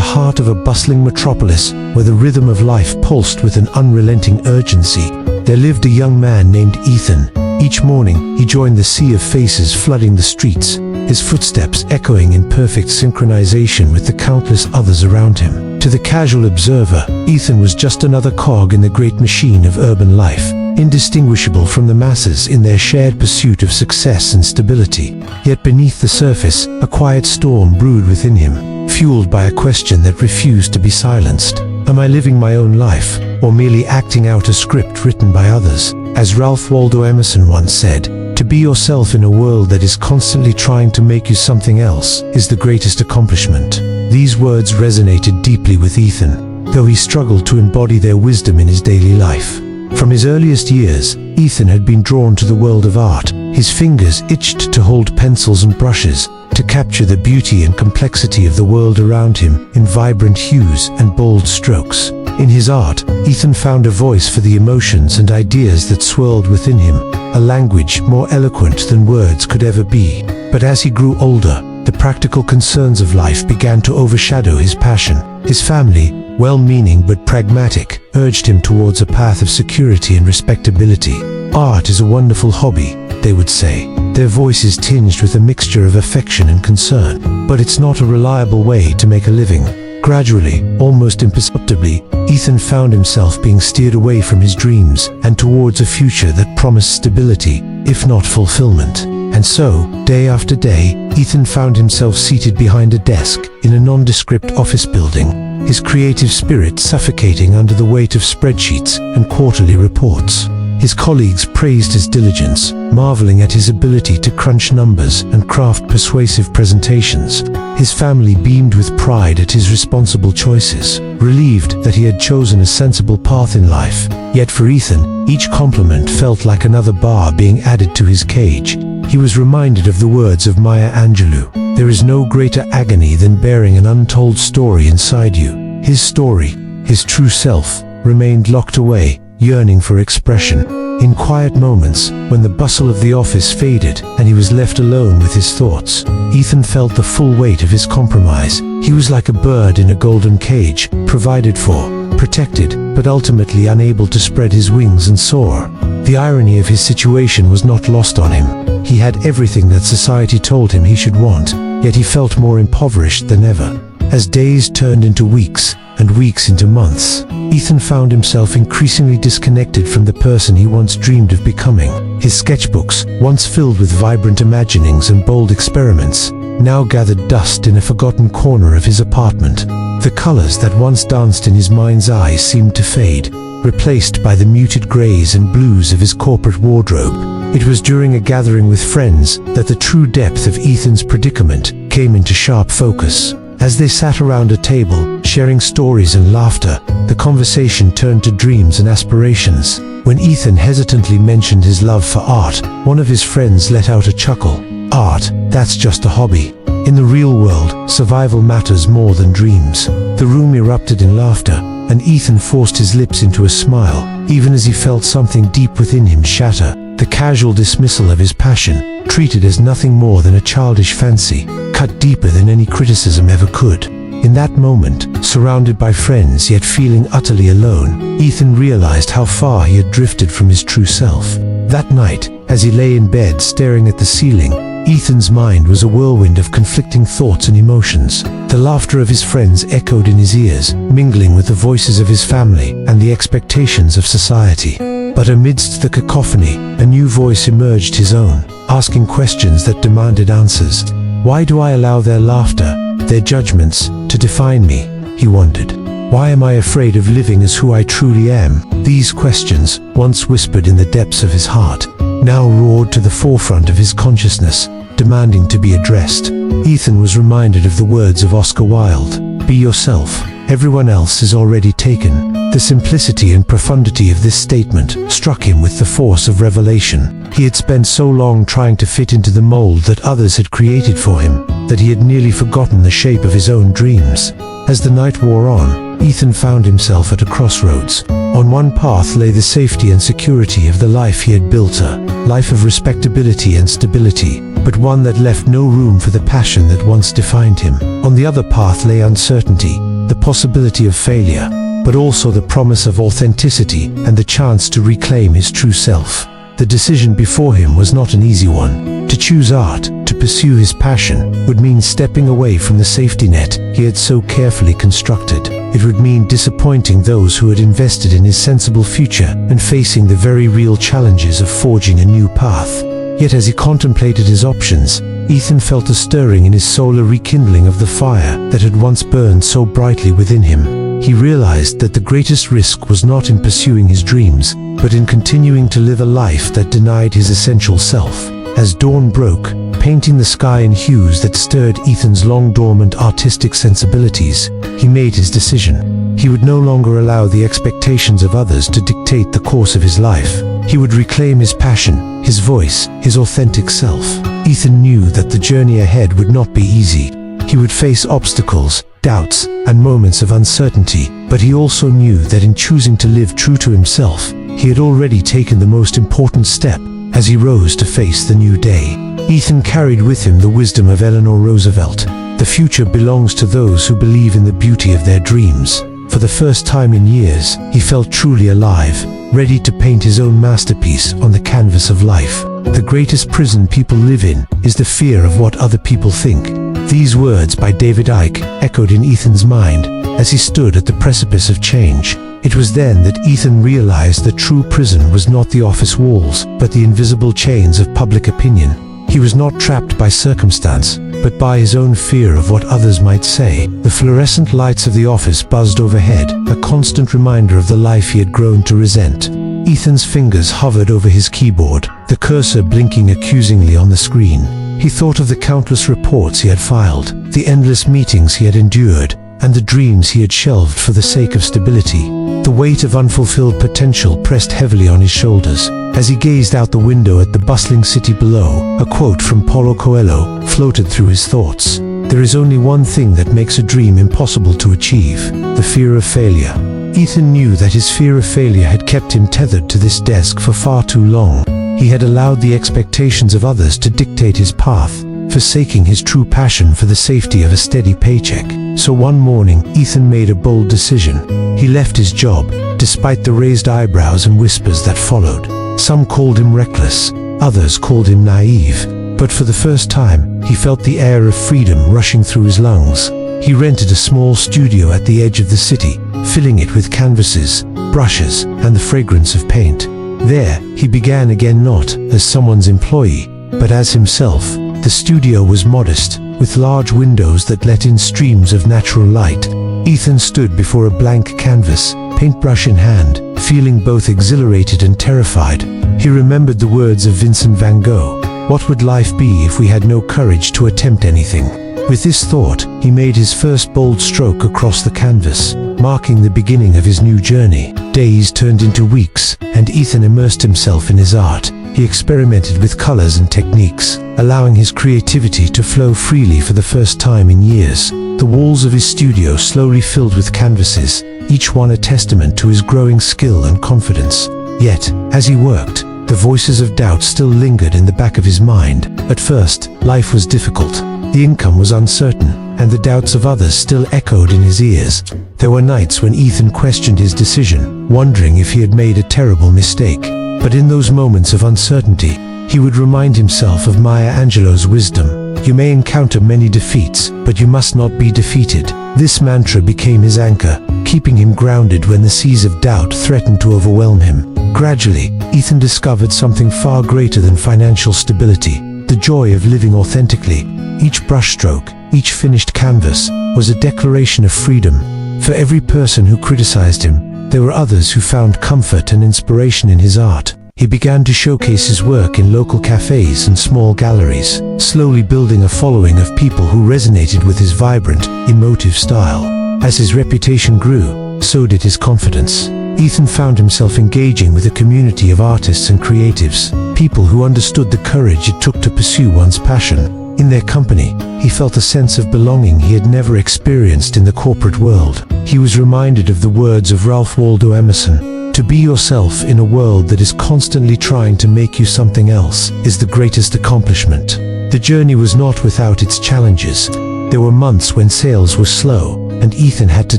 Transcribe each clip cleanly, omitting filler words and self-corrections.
the heart of a bustling metropolis where the rhythm of life pulsed with an unrelenting urgency, there lived a young man named Ethan. Each morning, he joined the sea of faces flooding the streets, his footsteps echoing in perfect synchronization with the countless others around him. To the casual observer, Ethan was just another cog in the great machine of urban life, indistinguishable from the masses in their shared pursuit of success and stability. Yet beneath the surface, a quiet storm brewed within him, fueled by a question that refused to be silenced. Am I living my own life, or merely acting out a script written by others? As Ralph Waldo Emerson once said, to be yourself in a world that is constantly trying to make you something else is the greatest accomplishment. These words resonated deeply with Ethan, though he struggled to embody their wisdom in his daily life. From his earliest years, Ethan had been drawn to the world of art. His fingers itched to hold pencils and brushes, to capture the beauty and complexity of the world around him in vibrant hues and bold strokes. In his art, Ethan found a voice for the emotions and ideas that swirled within him, a language more eloquent than words could ever be. But as he grew older, the practical concerns of life began to overshadow his passion. His family, well-meaning but pragmatic, urged him towards a path of security and respectability. Art is a wonderful hobby, they would say, their voices tinged with a mixture of affection and concern. But it's not a reliable way to make a living. Gradually, almost imperceptibly, Ethan found himself being steered away from his dreams and towards a future that promised stability, if not fulfillment. And so, day after day, Ethan found himself seated behind a desk in a nondescript office building, his creative spirit suffocating under the weight of spreadsheets and quarterly reports. His colleagues praised his diligence, marveling at his ability to crunch numbers and craft persuasive presentations. His family beamed with pride at his responsible choices, relieved that he had chosen a sensible path in life. Yet for Ethan, each compliment felt like another bar being added to his cage. He was reminded of the words of Maya Angelou, "There is no greater agony than bearing an untold story inside you." His story, his true self, remained locked away, yearning for expression. In quiet moments, when the bustle of the office faded and he was left alone with his thoughts, Ethan felt the full weight of his compromise. He was like a bird in a golden cage, provided for, protected, but ultimately unable to spread his wings and soar. The irony of his situation was not lost on him. He had everything that society told him he should want, yet he felt more impoverished than ever. As days turned into weeks, and weeks into months, Ethan found himself increasingly disconnected from the person he once dreamed of becoming. His sketchbooks, once filled with vibrant imaginings and bold experiments, now gathered dust in a forgotten corner of his apartment. The colors that once danced in his mind's eye seemed to fade, replaced by the muted grays and blues of his corporate wardrobe. It was during a gathering with friends that the true depth of Ethan's predicament came into sharp focus. As they sat around a table, sharing stories and laughter, the conversation turned to dreams and aspirations. When Ethan hesitantly mentioned his love for art, one of his friends let out a chuckle. "Art, that's just a hobby. In the real world, survival matters more than dreams." The room erupted in laughter, and Ethan forced his lips into a smile, even as he felt something deep within him shatter. The casual dismissal of his passion, treated as nothing more than a childish fancy, cut deeper than any criticism ever could. In that moment, surrounded by friends yet feeling utterly alone, Ethan realized how far he had drifted from his true self. That night, as he lay in bed staring at the ceiling, Ethan's mind was a whirlwind of conflicting thoughts and emotions. The laughter of his friends echoed in his ears, mingling with the voices of his family and the expectations of society. But amidst the cacophony, a new voice emerged, his own, asking questions that demanded answers. Why do I allow their laughter, their judgments, to define me? He wondered. Why am I afraid of living as who I truly am? These questions, once whispered in the depths of his heart, now roared to the forefront of his consciousness, demanding to be addressed. Ethan was reminded of the words of Oscar Wilde, "Be yourself, everyone else is already taken." The simplicity and profundity of this statement struck him with the force of revelation. He had spent so long trying to fit into the mold that others had created for him, that he had nearly forgotten the shape of his own dreams. As the night wore on, Ethan found himself at a crossroads. On one path lay the safety and security of the life he had built, a life of respectability and stability. but one that left no room for the passion that once defined him. On the other path lay uncertainty, the possibility of failure, but also the promise of authenticity and the chance to reclaim his true self. The decision before him was not an easy one. To choose art, to pursue his passion, would mean stepping away from the safety net he had so carefully constructed. It would mean disappointing those who had invested in his sensible future and facing the very real challenges of forging a new path. Yet as he contemplated his options, Ethan felt a stirring in his soul, a rekindling of the fire that had once burned so brightly within him. He realized that the greatest risk was not in pursuing his dreams, but in continuing to live a life that denied his essential self. As dawn broke, painting the sky in hues that stirred Ethan's long-dormant artistic sensibilities, he made his decision. He would no longer allow the expectations of others to dictate the course of his life. He would reclaim his passion, his voice, his authentic self. Ethan knew that the journey ahead would not be easy. He would face obstacles, doubts, and moments of uncertainty, but he also knew that in choosing to live true to himself, he had already taken the most important step as he rose to face the new day. Ethan carried with him the wisdom of Eleanor Roosevelt. The future belongs to those who believe in the beauty of their dreams. For the first time in years, he felt truly alive, ready to paint his own masterpiece on the canvas of life. The greatest prison people live in is the fear of what other people think. These words by David Icke echoed in Ethan's mind as he stood at the precipice of change. It was then that Ethan realized the true prison was not the office walls, but the invisible chains of public opinion. He was not trapped by circumstance, but by his own fear of what others might say. The fluorescent lights of the office buzzed overhead, a constant reminder of the life he had grown to resent. Ethan's fingers hovered over his keyboard, the cursor blinking accusingly on the screen. He thought of the countless reports he had filed, the endless meetings he had endured, and the dreams he had shelved for the sake of stability. The weight of unfulfilled potential pressed heavily on his shoulders. As he gazed out the window at the bustling city below, a quote from Paulo Coelho floated through his thoughts. There is only one thing that makes a dream impossible to achieve: the fear of failure. Ethan knew that his fear of failure had kept him tethered to this desk for far too long. He had allowed the expectations of others to dictate his path, forsaking his true passion for the safety of a steady paycheck. So one morning, Ethan made a bold decision. He left his job, despite the raised eyebrows and whispers that followed. Some called him reckless, others called him naive, but for the first time, he felt the air of freedom rushing through his lungs. He rented a small studio at the edge of the city, filling it with canvases, brushes, and the fragrance of paint. There, he began again not as someone's employee, but as himself. The studio was modest, with large windows that let in streams of natural light. Ethan stood before a blank canvas, paintbrush in hand, feeling both exhilarated and terrified. He remembered the words of Vincent van Gogh: "What would life be if we had no courage to attempt anything?" With this thought, he made his first bold stroke across the canvas, marking the beginning of his new journey. Days turned into weeks, and Ethan immersed himself in his art. He experimented with colors and techniques, allowing his creativity to flow freely for the first time in years. The walls of his studio slowly filled with canvases, each one a testament to his growing skill and confidence. Yet, as he worked, the voices of doubt still lingered in the back of his mind. At first, life was difficult. The income was uncertain, and the doubts of others still echoed in his ears. There were nights when Ethan questioned his decision, wondering if he had made a terrible mistake. But in those moments of uncertainty, he would remind himself of Maya Angelou's wisdom: "You may encounter many defeats, but you must not be defeated." This mantra became his anchor, keeping him grounded when the seas of doubt threatened to overwhelm him. Gradually, Ethan discovered something far greater than financial stability: the joy of living authentically. Each brushstroke, each finished canvas, was a declaration of freedom. For every person who criticized him, there were others who found comfort and inspiration in his art. He began to showcase his work in local cafes and small galleries, slowly building a following of people who resonated with his vibrant, emotive style. As his reputation grew, so did his confidence. Ethan found himself engaging with a community of artists and creatives, people who understood the courage it took to pursue one's passion. In their company, he felt a sense of belonging he had never experienced in the corporate world. He was reminded of the words of Ralph Waldo Emerson: "To be yourself in a world that is constantly trying to make you something else is the greatest accomplishment." The journey was not without its challenges. There were months when sales were slow, and Ethan had to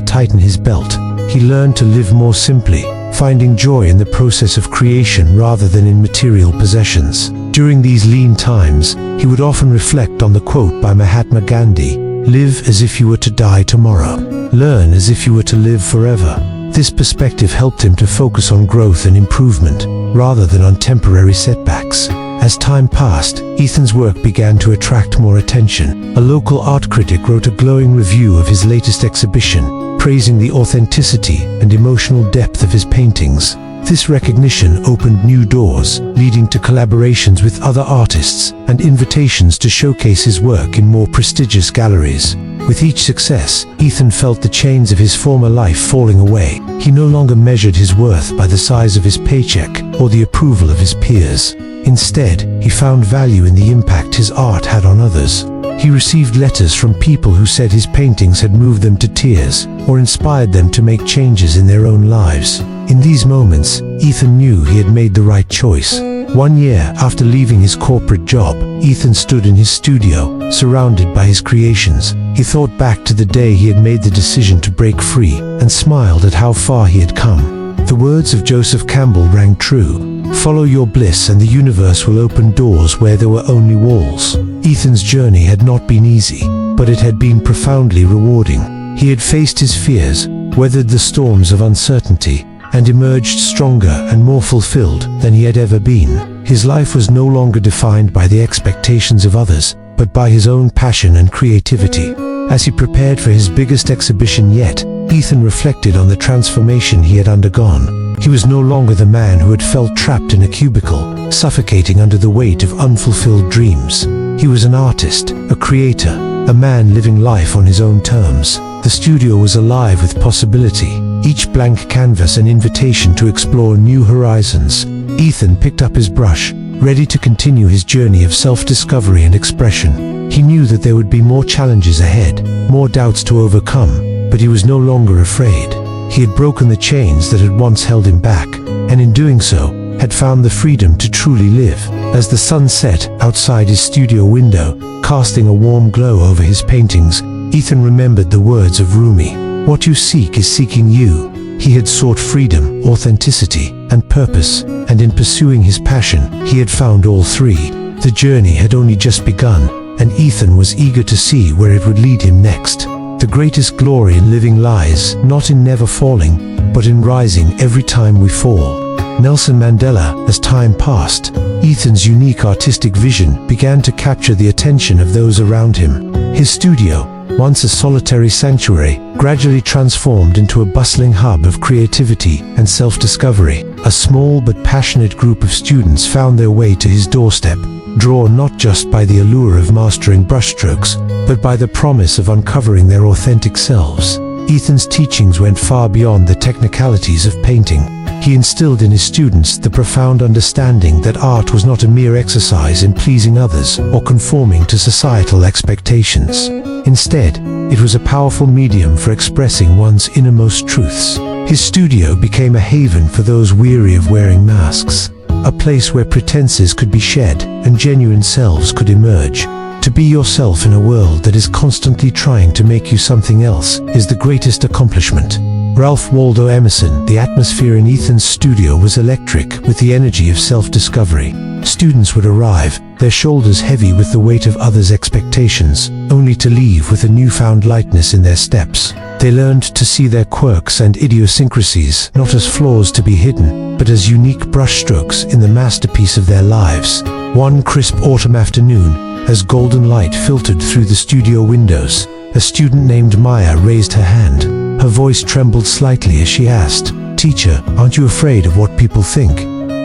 tighten his belt. He learned to live more simply, finding joy in the process of creation rather than in material possessions. During these lean times, he would often reflect on the quote by Mahatma Gandhi, "Live as if you were to die tomorrow. Learn as if you were to live forever." This perspective helped him to focus on growth and improvement, rather than on temporary setbacks. As time passed, Ethan's work began to attract more attention. A local art critic wrote a glowing review of his latest exhibition, praising the authenticity and emotional depth of his paintings. This recognition opened new doors, leading to collaborations with other artists and invitations to showcase his work in more prestigious galleries. With each success, Ethan felt the chains of his former life falling away. He no longer measured his worth by the size of his paycheck or the approval of his peers. Instead, he found value in the impact his art had on others. He received letters from people who said his paintings had moved them to tears or inspired them to make changes in their own lives. In these moments, Ethan knew he had made the right choice. 1 year after leaving his corporate job, Ethan stood in his studio, surrounded by his creations. He thought back to the day he had made the decision to break free and smiled at how far he had come. The words of Joseph Campbell rang true. "Follow your bliss and the universe will open doors where there were only walls." Ethan's journey had not been easy, but it had been profoundly rewarding. He had faced his fears, weathered the storms of uncertainty, and emerged stronger and more fulfilled than he had ever been. His life was no longer defined by the expectations of others, but by his own passion and creativity. As he prepared for his biggest exhibition yet, Ethan reflected on the transformation he had undergone. He was no longer the man who had felt trapped in a cubicle, suffocating under the weight of unfulfilled dreams. He was an artist, a creator, a man living life on his own terms. The studio was alive with possibility, each blank canvas an invitation to explore new horizons. Ethan picked up his brush, ready to continue his journey of self-discovery and expression. He knew that there would be more challenges ahead, more doubts to overcome, but he was no longer afraid. He had broken the chains that had once held him back, and in doing so, had found the freedom to truly live. As the sun set outside his studio window, casting a warm glow over his paintings, Ethan remembered the words of Rumi, "What you seek is seeking you." He had sought freedom, authenticity, and purpose, and in pursuing his passion, he had found all three. The journey had only just begun, and Ethan was eager to see where it would lead him next. The greatest glory in living lies not in never falling, but in rising every time we fall. Nelson Mandela. As time passed, Ethan's unique artistic vision began to capture the attention of those around him. His studio, once a solitary sanctuary, gradually transformed into a bustling hub of creativity and self-discovery. A small but passionate group of students found their way to his doorstep, drawn not just by the allure of mastering brushstrokes, but by the promise of uncovering their authentic selves. Ethan's teachings went far beyond the technicalities of painting. He instilled in his students the profound understanding that art was not a mere exercise in pleasing others or conforming to societal expectations. Instead, it was a powerful medium for expressing one's innermost truths. His studio became a haven for those weary of wearing masks, a place where pretenses could be shed and genuine selves could emerge. To be yourself in a world that is constantly trying to make you something else is the greatest accomplishment. Ralph Waldo Emerson. The atmosphere in Ethan's studio was electric with the energy of self-discovery. Students would arrive, their shoulders heavy with the weight of others' expectations, only to leave with a newfound lightness in their steps. They learned to see their quirks and idiosyncrasies not as flaws to be hidden, but as unique brushstrokes in the masterpiece of their lives. One crisp autumn afternoon, as golden light filtered through the studio windows, a student named Maya raised her hand. Her voice trembled slightly as she asked, "Teacher, aren't you afraid of what people think?"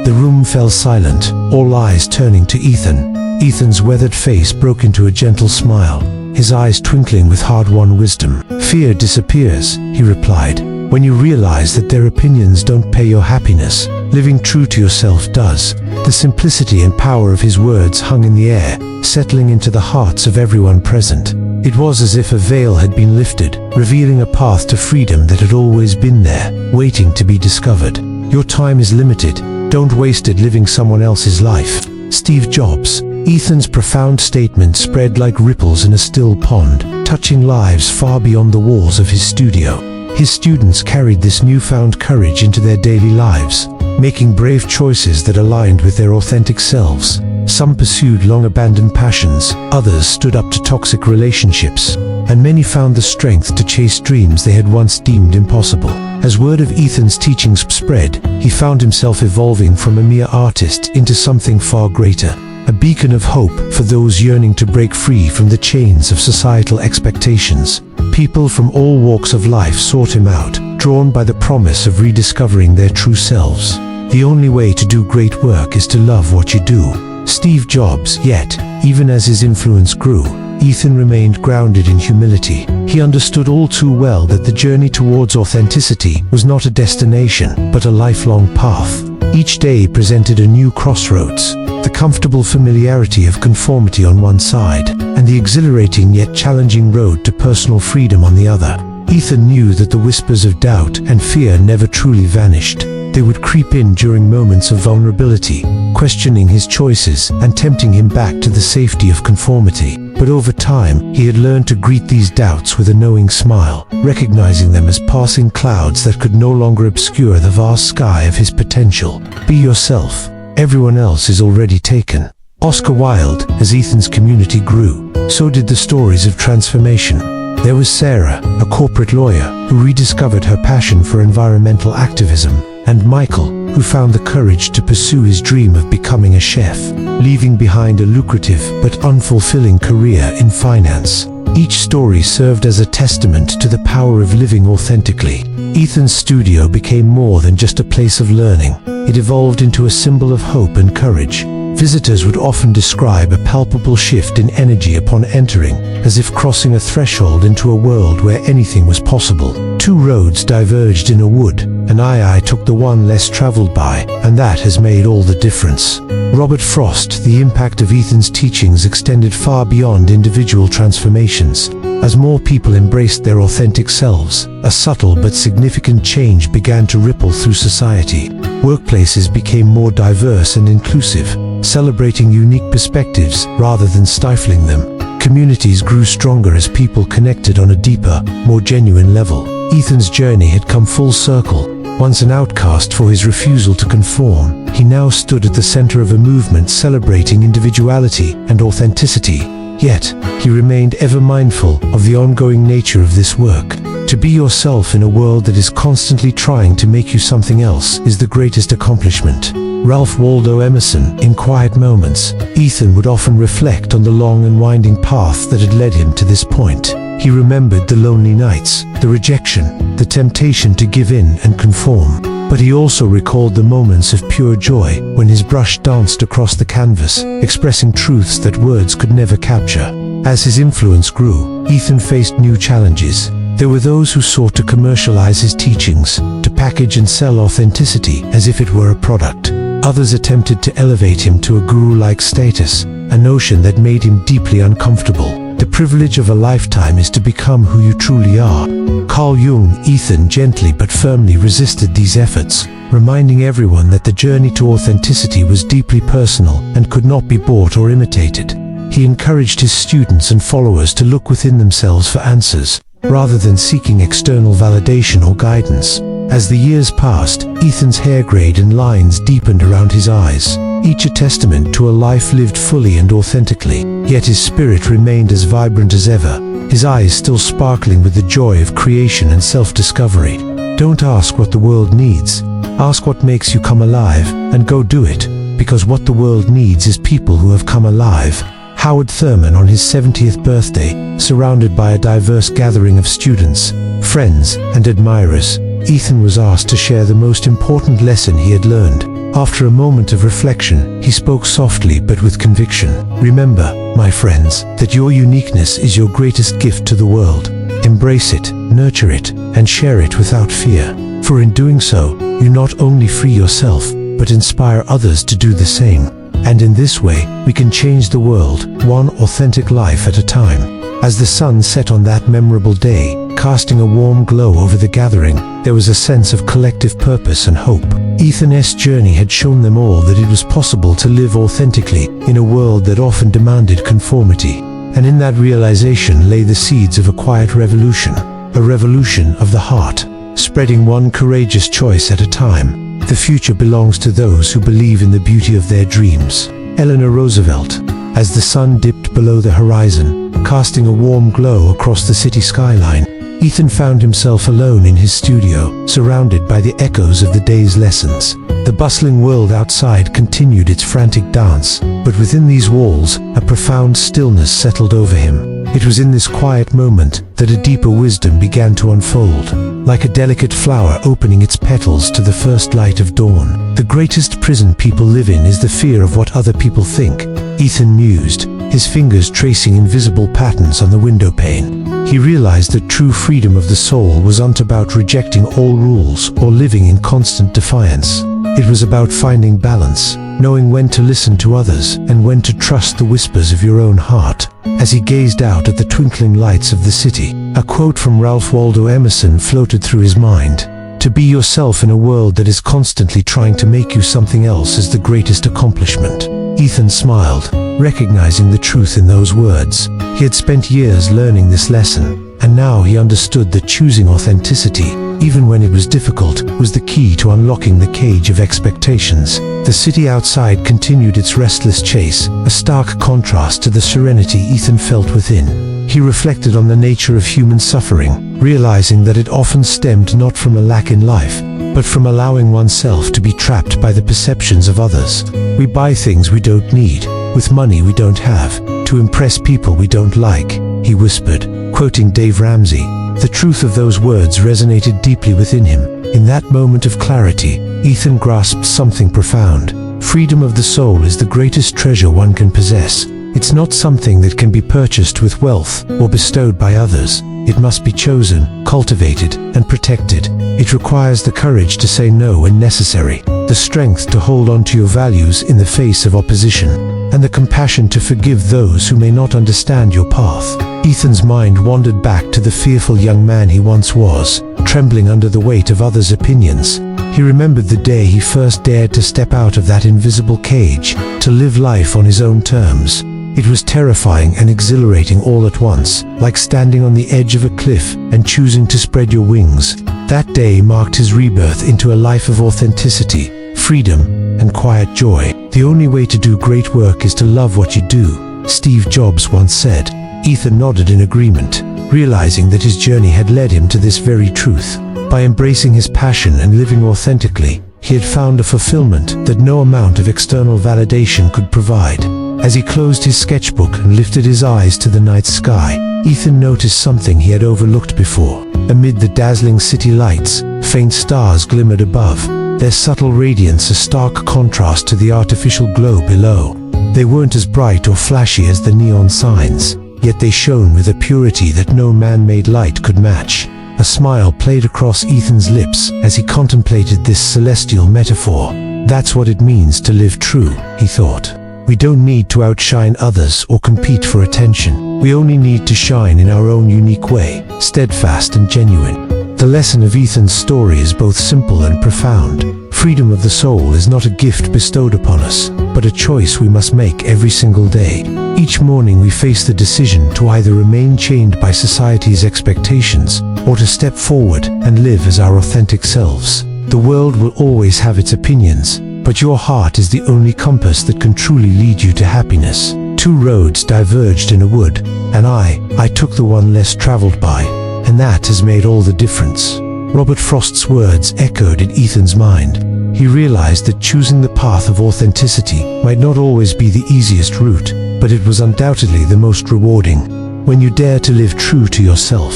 The room fell silent, all eyes turning to Ethan. Ethan's weathered face broke into a gentle smile, his eyes twinkling with hard-won wisdom. "Fear disappears," he replied, "when you realize that their opinions don't pay your happiness. Living true to yourself does." The simplicity and power of his words hung in the air, settling into the hearts of everyone present. It was as if a veil had been lifted, revealing a path to freedom that had always been there, waiting to be discovered. Your time is limited. Don't waste it living someone else's life. Steve Jobs. Ethan's profound statement spread like ripples in a still pond, touching lives far beyond the walls of his studio. His students carried this newfound courage into their daily lives, making brave choices that aligned with their authentic selves. Some pursued long-abandoned passions, others stood up to toxic relationships, and many found the strength to chase dreams they had once deemed impossible. As word of Ethan's teachings spread, he found himself evolving from a mere artist into something far greater, a beacon of hope for those yearning to break free from the chains of societal expectations. People from all walks of life sought him out, drawn by the promise of rediscovering their true selves. The only way to do great work is to love what you do. Steve Jobs, yet, even as his influence grew, Ethan remained grounded in humility. He understood all too well that the journey towards authenticity was not a destination, but a lifelong path. Each day presented a new crossroads, the comfortable familiarity of conformity on one side, and the exhilarating yet challenging road to personal freedom on the other. Ethan knew that the whispers of doubt and fear never truly vanished. They would creep in during moments of vulnerability, questioning his choices and tempting him back to the safety of conformity. But over time, he had learned to greet these doubts with a knowing smile, recognizing them as passing clouds that could no longer obscure the vast sky of his potential. Be yourself. Everyone else is already taken. Oscar Wilde. As Ethan's community grew, so did the stories of transformation. There was Sarah, a corporate lawyer, who rediscovered her passion for environmental activism, and Michael, who found the courage to pursue his dream of becoming a chef, leaving behind a lucrative but unfulfilling career in finance. Each story served as a testament to the power of living authentically. Ethan's studio became more than just a place of learning. It evolved into a symbol of hope and courage. Visitors would often describe a palpable shift in energy upon entering, as if crossing a threshold into a world where anything was possible. Two roads diverged in a wood, and I took the one less traveled by, and that has made all the difference. Robert Frost. The impact of Ethan's teachings extended far beyond individual transformations. As more people embraced their authentic selves, a subtle but significant change began to ripple through society. Workplaces became more diverse and inclusive, celebrating unique perspectives rather than stifling them. Communities grew stronger as people connected on a deeper, more genuine level. Ethan's journey had come full circle. Once an outcast for his refusal to conform, he now stood at the center of a movement celebrating individuality and authenticity. Yet, he remained ever mindful of the ongoing nature of this work. To be yourself in a world that is constantly trying to make you something else is the greatest accomplishment. Ralph Waldo Emerson. In quiet moments, Ethan would often reflect on the long and winding path that had led him to this point. He remembered the lonely nights, the rejection, the temptation to give in and conform. But he also recalled the moments of pure joy when his brush danced across the canvas, expressing truths that words could never capture. As his influence grew, Ethan faced new challenges. There were those who sought to commercialize his teachings, to package and sell authenticity as if it were a product. Others attempted to elevate him to a guru-like status, a notion that made him deeply uncomfortable. The privilege of a lifetime is to become who you truly are. Carl Jung. Ethan gently but firmly resisted these efforts, reminding everyone that the journey to authenticity was deeply personal and could not be bought or imitated. He encouraged his students and followers to look within themselves for answers, rather than seeking external validation or guidance. As the years passed, Ethan's hair grayed and lines deepened around his eyes, each a testament to a life lived fully and authentically. Yet his spirit remained as vibrant as ever, his eyes still sparkling with the joy of creation and self-discovery. Don't ask what the world needs. Ask what makes you come alive, and go do it, because what the world needs is people who have come alive. Howard Thurman. On his 70th birthday, surrounded by a diverse gathering of students, friends, and admirers, Ethan was asked to share the most important lesson he had learned. After a moment of reflection, he spoke softly but with conviction. Remember, my friends, that your uniqueness is your greatest gift to the world. Embrace it, nurture it, and share it without fear. For in doing so, you not only free yourself, but inspire others to do the same. And in this way, we can change the world, one authentic life at a time. As the sun set on that memorable day, casting a warm glow over the gathering. There was a sense of collective purpose and hope. Ethan's journey had shown them all that it was possible to live authentically in a world that often demanded conformity. And in that realization lay the seeds of a quiet revolution, a revolution of the heart, spreading one courageous choice at a time. The future belongs to those who believe in the beauty of their dreams. Eleanor Roosevelt. As the sun dipped below the horizon, casting a warm glow across the city skyline, Ethan found himself alone in his studio, surrounded by the echoes of the day's lessons. The bustling world outside continued its frantic dance, but within these walls, a profound stillness settled over him. It was in this quiet moment that a deeper wisdom began to unfold, like a delicate flower opening its petals to the first light of dawn. The greatest prison people live in is the fear of what other people think, Ethan mused, his fingers tracing invisible patterns on the window pane. He realized that true freedom of the soul wasn't about rejecting all rules or living in constant defiance. It was about finding balance, knowing when to listen to others and when to trust the whispers of your own heart. As he gazed out at the twinkling lights of the city, a quote from Ralph Waldo Emerson floated through his mind. To be yourself in a world that is constantly trying to make you something else is the greatest accomplishment. Ethan smiled, recognizing the truth in those words. He had spent years learning this lesson, and now he understood that choosing authenticity, even when it was difficult, was the key to unlocking the cage of expectations. The city outside continued its restless chase, a stark contrast to the serenity Ethan felt within. He reflected on the nature of human suffering, realizing that it often stemmed not from a lack in life, but from allowing oneself to be trapped by the perceptions of others. We buy things we don't need, with money we don't have, to impress people we don't like, he whispered, quoting Dave Ramsey. The truth of those words resonated deeply within him. In that moment of clarity, Ethan grasped something profound. Freedom of the soul is the greatest treasure one can possess. It's not something that can be purchased with wealth or bestowed by others. It must be chosen, cultivated, and protected. It requires the courage to say no when necessary, the strength to hold on to your values in the face of opposition, and the compassion to forgive those who may not understand your path. Ethan's mind wandered back to the fearful young man he once was, trembling under the weight of others' opinions. He remembered the day he first dared to step out of that invisible cage, to live life on his own terms. It was terrifying and exhilarating all at once, like standing on the edge of a cliff and choosing to spread your wings. That day marked his rebirth into a life of authenticity, freedom, and quiet joy. The only way to do great work is to love what you do, Steve Jobs once said. Ethan nodded in agreement, realizing that his journey had led him to this very truth. By embracing his passion and living authentically, he had found a fulfillment that no amount of external validation could provide. As he closed his sketchbook and lifted his eyes to the night sky, Ethan noticed something he had overlooked before. Amid the dazzling city lights, faint stars glimmered above, their subtle radiance a stark contrast to the artificial glow below. They weren't as bright or flashy as the neon signs, yet they shone with a purity that no man-made light could match. A smile played across Ethan's lips as he contemplated this celestial metaphor. That's what it means to live true, he thought. We don't need to outshine others or compete for attention. We only need to shine in our own unique way, steadfast and genuine. The lesson of Ethan's story is both simple and profound. Freedom of the soul is not a gift bestowed upon us, but a choice we must make every single day. Each morning we face the decision to either remain chained by society's expectations or to step forward and live as our authentic selves. The world will always have its opinions, but your heart is the only compass that can truly lead you to happiness. Two roads diverged in a wood, and I took the one less traveled by, and that has made all the difference. Robert Frost's words echoed in Ethan's mind. He realized that choosing the path of authenticity might not always be the easiest route, but it was undoubtedly the most rewarding. When you dare to live true to yourself,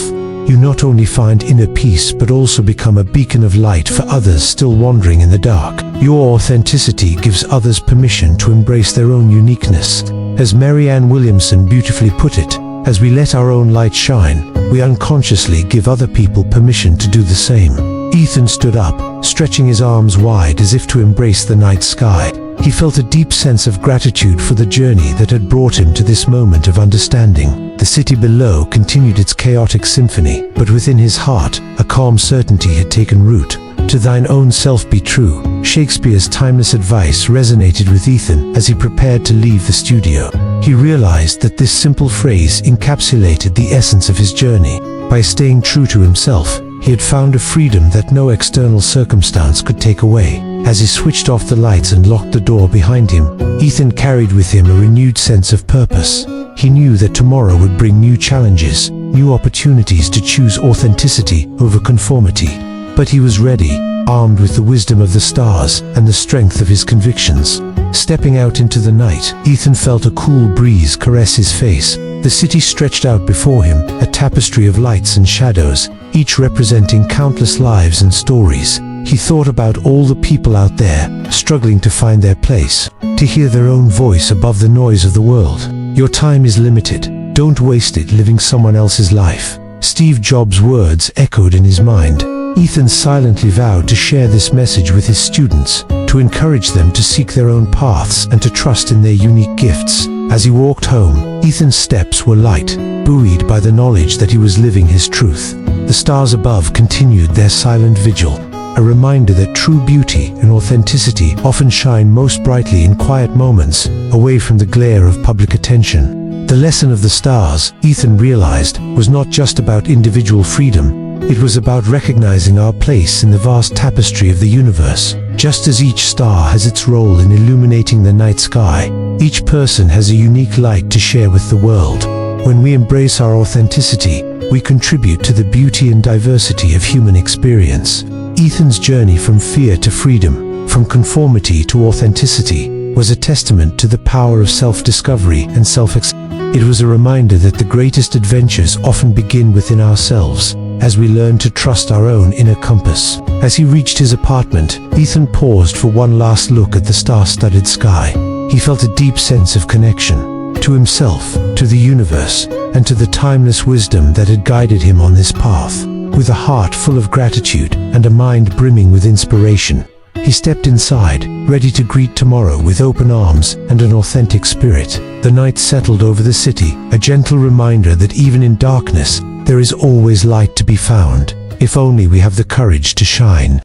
you not only find inner peace but also become a beacon of light for others still wandering in the dark. Your authenticity gives others permission to embrace their own uniqueness. As Marianne Williamson beautifully put it, as we let our own light shine, we unconsciously give other people permission to do the same. Ethan stood up, stretching his arms wide as if to embrace the night sky. He felt a deep sense of gratitude for the journey that had brought him to this moment of understanding. The city below continued its chaotic symphony, but within his heart, a calm certainty had taken root. To thine own self be true. Shakespeare's timeless advice resonated with Ethan as he prepared to leave the studio. He realized that this simple phrase encapsulated the essence of his journey. By staying true to himself, he had found a freedom that no external circumstance could take away. As he switched off the lights and locked the door behind him, Ethan carried with him a renewed sense of purpose. He knew that tomorrow would bring new challenges, new opportunities to choose authenticity over conformity. But he was ready, armed with the wisdom of the stars and the strength of his convictions. Stepping out into the night, Ethan felt a cool breeze caress his face. The city stretched out before him, a tapestry of lights and shadows, each representing countless lives and stories. He thought about all the people out there, struggling to find their place, to hear their own voice above the noise of the world. Your time is limited. Don't waste it living someone else's life. Steve Jobs' words echoed in his mind. Ethan silently vowed to share this message with his students, to encourage them to seek their own paths and to trust in their unique gifts. As he walked home, Ethan's steps were light, buoyed by the knowledge that he was living his truth. The stars above continued their silent vigil, a reminder that true beauty and authenticity often shine most brightly in quiet moments, away from the glare of public attention. The lesson of the stars, Ethan realized, was not just about individual freedom. It was about recognizing our place in the vast tapestry of the universe. Just as each star has its role in illuminating the night sky, each person has a unique light to share with the world. When we embrace our authenticity, we contribute to the beauty and diversity of human experience. Ethan's journey from fear to freedom, from conformity to authenticity, was a testament to the power of self-discovery and self-acceptance. It was a reminder that the greatest adventures often begin within ourselves, as we learn to trust our own inner compass. As he reached his apartment, Ethan paused for one last look at the star-studded sky. He felt a deep sense of connection, to himself, to the universe, and to the timeless wisdom that had guided him on this path. With a heart full of gratitude and a mind brimming with inspiration, he stepped inside, ready to greet tomorrow with open arms and an authentic spirit. The night settled over the city, a gentle reminder that even in darkness, there is always light to be found, if only we have the courage to shine.